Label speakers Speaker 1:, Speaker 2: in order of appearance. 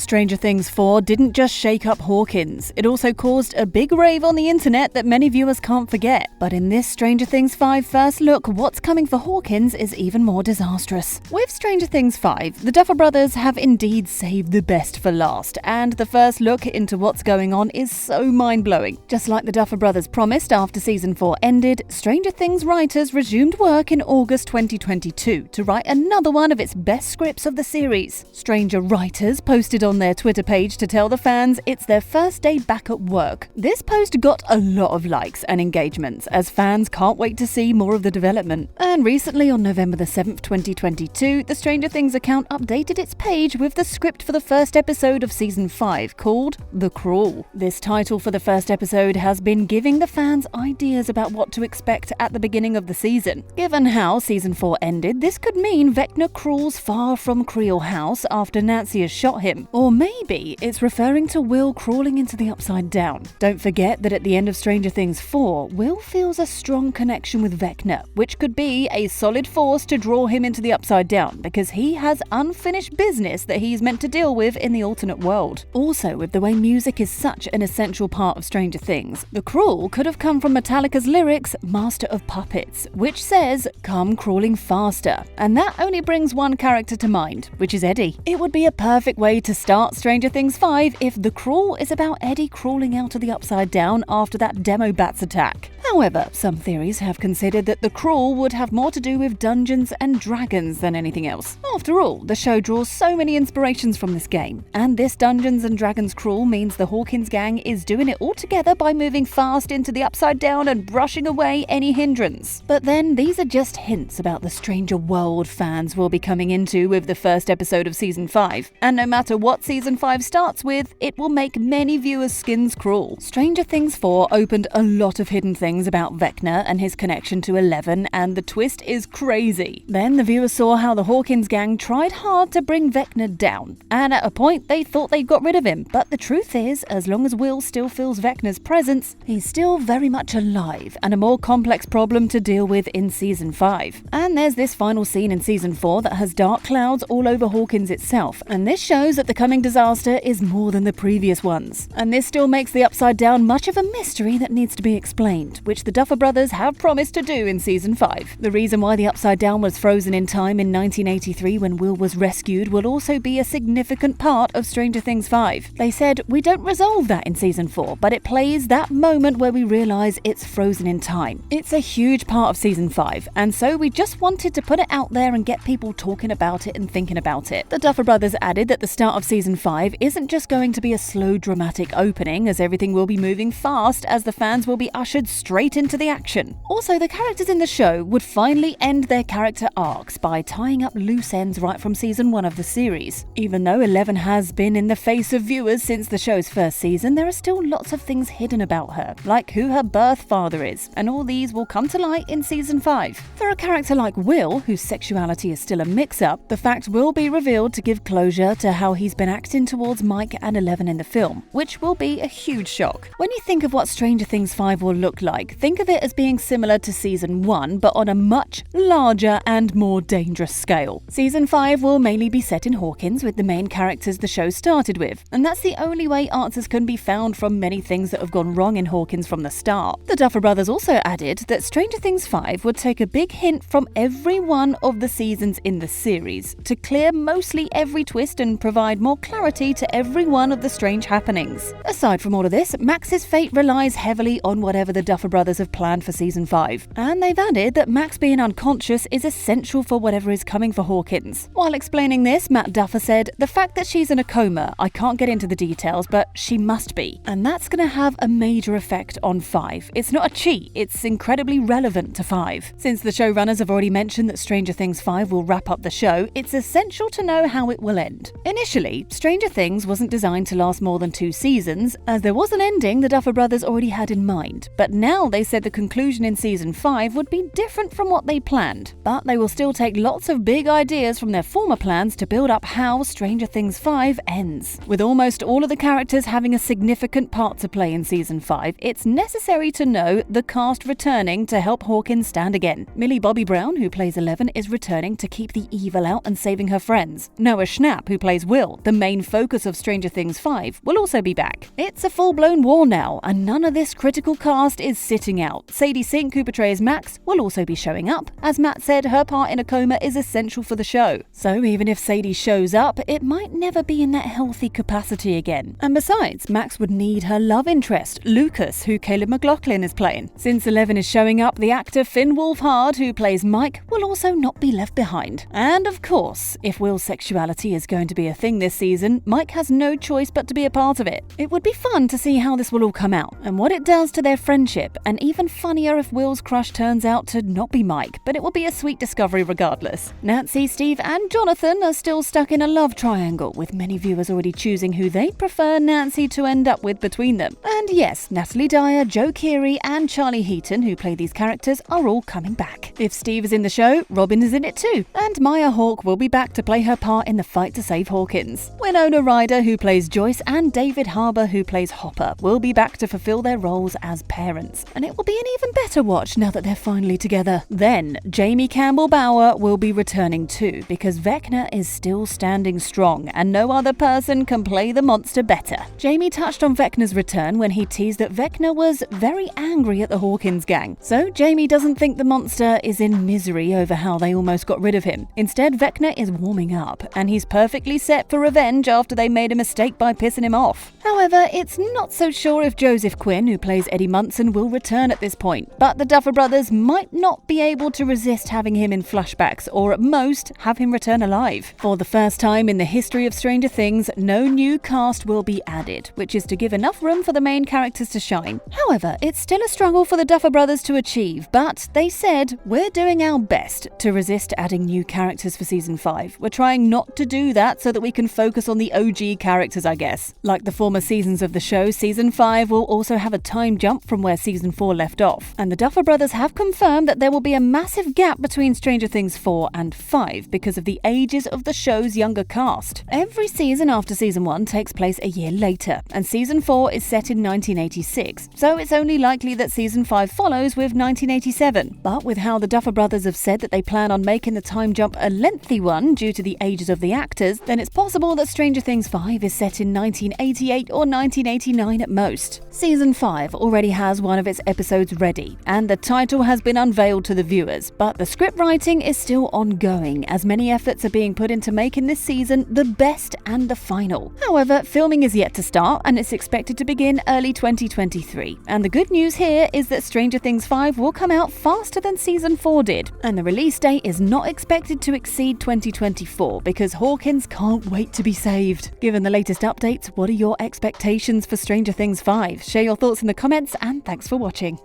Speaker 1: Stranger Things 4 didn't just shake up Hawkins, it also caused a big rave on the internet that many viewers can't forget. But in this Stranger Things 5 first look, what's coming for Hawkins is even more disastrous. With Stranger Things 5, the Duffer Brothers have indeed saved the best for last, and the first look into what's going on is so mind-blowing. Just like the Duffer Brothers promised after Season 4 ended, Stranger Things writers resumed work in August 2022 to write another one of its best scripts of the series. Stranger writers posted on their Twitter page to tell the fans it's their first day back at work. This post got a lot of likes and engagements, as fans can't wait to see more of the development. And recently, on November the 7th, 2022, the Stranger Things account updated its page with the script for the first episode of Season 5, called The Crawl. This title for the first episode has been giving the fans ideas about what to expect at the beginning of the season. Given how Season 4 ended, this could mean Vecna crawls far from Creel House after Nancy has shot him. Or maybe it's referring to Will crawling into the Upside Down. Don't forget that at the end of Stranger Things 4, Will feels a strong connection with Vecna, which could be a solid force to draw him into the Upside Down, because he has unfinished business that he's meant to deal with in the alternate world. Also, with the way music is such an essential part of Stranger Things, the crawl could have come from Metallica's lyrics, Master of Puppets, which says, "Come crawling faster," and that only brings one character to mind, which is Eddie. It would be a perfect way to start Stranger Things 5 if the crawl is about Eddie crawling out of the Upside Down after that demo bats attack. However, some theories have considered that the crawl would have more to do with Dungeons and Dragons than anything else. After all, the show draws so many inspirations from this game, and this Dungeons and Dragons crawl means the Hawkins gang is doing it all together by moving fast into the Upside Down and brushing away any hindrance. But then, these are just hints about the stranger world fans will be coming into with the first episode of Season 5, and no matter what Season 5 starts with, it will make many viewers' skins crawl. Stranger Things 4 opened a lot of hidden things about Vecna and his connection to Eleven, and the twist is crazy. Then the viewers saw how the Hawkins gang tried hard to bring Vecna down, and at a point they thought they got rid of him, but the truth is, as long as Will still feels Vecna's presence, he's still very much alive and a more complex problem to deal with in Season 5. And there's this final scene in Season 4 that has dark clouds all over Hawkins itself, and this shows that the coming disaster is more than the previous ones. And this still makes the Upside Down much of a mystery that needs to be explained, which the Duffer Brothers have promised to do in Season 5. The reason why the Upside Down was frozen in time in 1983 when Will was rescued will also be a significant part of Stranger Things 5. They said, "We don't resolve that in Season 4, but it plays that moment where we realise it's frozen in time." It's a huge part of Season 5, and so we just wanted to put it out there and get people talking about it and thinking about it. The Duffer Brothers added that the start of Season 5 isn't just going to be a slow, dramatic opening, as everything will be moving fast as the fans will be ushered straight into the action. Also, the characters in the show would finally end their character arcs by tying up loose ends right from Season 1 of the series. Even though Eleven has been in the face of viewers since the show's first season, there are still lots of things hidden about her, like who her birth father is, and all these will come to light in Season 5. For a character like Will, whose sexuality is still a mix-up, the fact will be revealed to give closure to how he's been acting towards Mike and Eleven in the film, which will be a huge shock. When you think of what Stranger Things 5 will look like, think of it as being similar to Season 1, but on a much larger and more dangerous scale. Season 5 will mainly be set in Hawkins, with the main characters the show started with, and that's the only way answers can be found from many things that have gone wrong in Hawkins from the start. The Duffer Brothers also added that Stranger Things 5 would take a big hint from every one of the seasons in the series to clear mostly every twist and provide more clarity to every one of the strange happenings. Aside from all of this, Max's fate relies heavily on whatever the Duffer Brothers have planned for Season 5, and they've added that Max being unconscious is essential for whatever is coming for Hawkins. While explaining this, Matt Duffer said, "The fact that she's in a coma, I can't get into the details, but she must be. And that's going to have a major effect on 5. It's not a cheat, it's incredibly relevant to 5. Since the showrunners have already mentioned that Stranger Things 5 will wrap up the show, it's essential to know how it will end. Initially, Stranger Things wasn't designed to last more than 2 seasons, as there was an ending the Duffer Brothers already had in mind, but now well, they said the conclusion in Season 5 would be different from what they planned, but they will still take lots of big ideas from their former plans to build up how Stranger Things 5 ends. With almost all of the characters having a significant part to play in Season 5, it's necessary to know the cast returning to help Hawkins stand again. Millie Bobby Brown, who plays Eleven, is returning to keep the evil out and saving her friends. Noah Schnapp, who plays Will, the main focus of Stranger Things 5, will also be back. It's a full-blown war now, and none of this critical cast is sitting out. Sadie Sink, who portrays Max, will also be showing up. As Matt said, her part in a coma is essential for the show. So even if Sadie shows up, it might never be in that healthy capacity again. And besides, Max would need her love interest, Lucas, who Caleb McLaughlin is playing. Since Eleven is showing up, the actor Finn Wolfhard, who plays Mike, will also not be left behind. And of course, if Will's sexuality is going to be a thing this season, Mike has no choice but to be a part of it. It would be fun to see how this will all come out, and what it does to their friendship, and even funnier if Will's crush turns out to not be Mike, but it will be a sweet discovery regardless. Nancy, Steve, and Jonathan are still stuck in a love triangle, with many viewers already choosing who they'd prefer Nancy to end up with between them. And yes, Natalie Dyer, Joe Keery, and Charlie Heaton, who play these characters, are all coming back. If Steve is in the show, Robin is in it too, and Maya Hawke will be back to play her part in the fight to save Hawkins. Winona Ryder, who plays Joyce, and David Harbour, who plays Hopper, will be back to fulfill their roles as parents, and it will be an even better watch now that they're finally together. Then, Jamie Campbell Bower will be returning too, because Vecna is still standing strong, and no other person can play the monster better. Jamie touched on Vecna's return when he teased that Vecna was very angry at the Hawkins gang. So Jamie doesn't think the monster is in misery over how they almost got rid of him. Instead, Vecna is warming up, and he's perfectly set for revenge after they made a mistake by pissing him off. However, it's not so sure if Joseph Quinn, who plays Eddie Munson, will return at this point, but the Duffer Brothers might not be able to resist having him in flashbacks, or at most, have him return alive. For the first time in the history of Stranger Things, no new cast will be added, which is to give enough room for the main characters to shine. However, it's still a struggle for the Duffer Brothers to achieve, but they said, "We're doing our best to resist adding new characters for Season 5. We're trying not to do that so that we can focus on the OG characters, I guess." Like the former seasons of the show, Season 5 will also have a time jump from where Season 4 left off. And the Duffer Brothers have confirmed that there will be a massive gap between Stranger Things 4 and 5 because of the ages of the show's younger cast. Every season after Season 1 takes place a year later, and Season 4 is set in 1986, so it's only likely that Season 5 follows with 1987. But with how the Duffer Brothers have said that they plan on making the time jump a lengthy one due to the ages of the actors, then it's possible that Stranger Things 5 is set in 1988 or 1989 at most. Season 5 already has one of its episodes ready, and the title has been unveiled to the viewers, but the script writing is still ongoing, as many efforts are being put into making this season the best and the final. However, filming is yet to start, and it's expected to begin early 2023. And the good news here is that Stranger Things 5 will come out faster than Season 4 did, and the release date is not expected to exceed 2024 because Hawkins can't wait to be saved. Given the latest updates, what are your expectations for Stranger Things 5? Share your thoughts in the comments, and thanks for watching.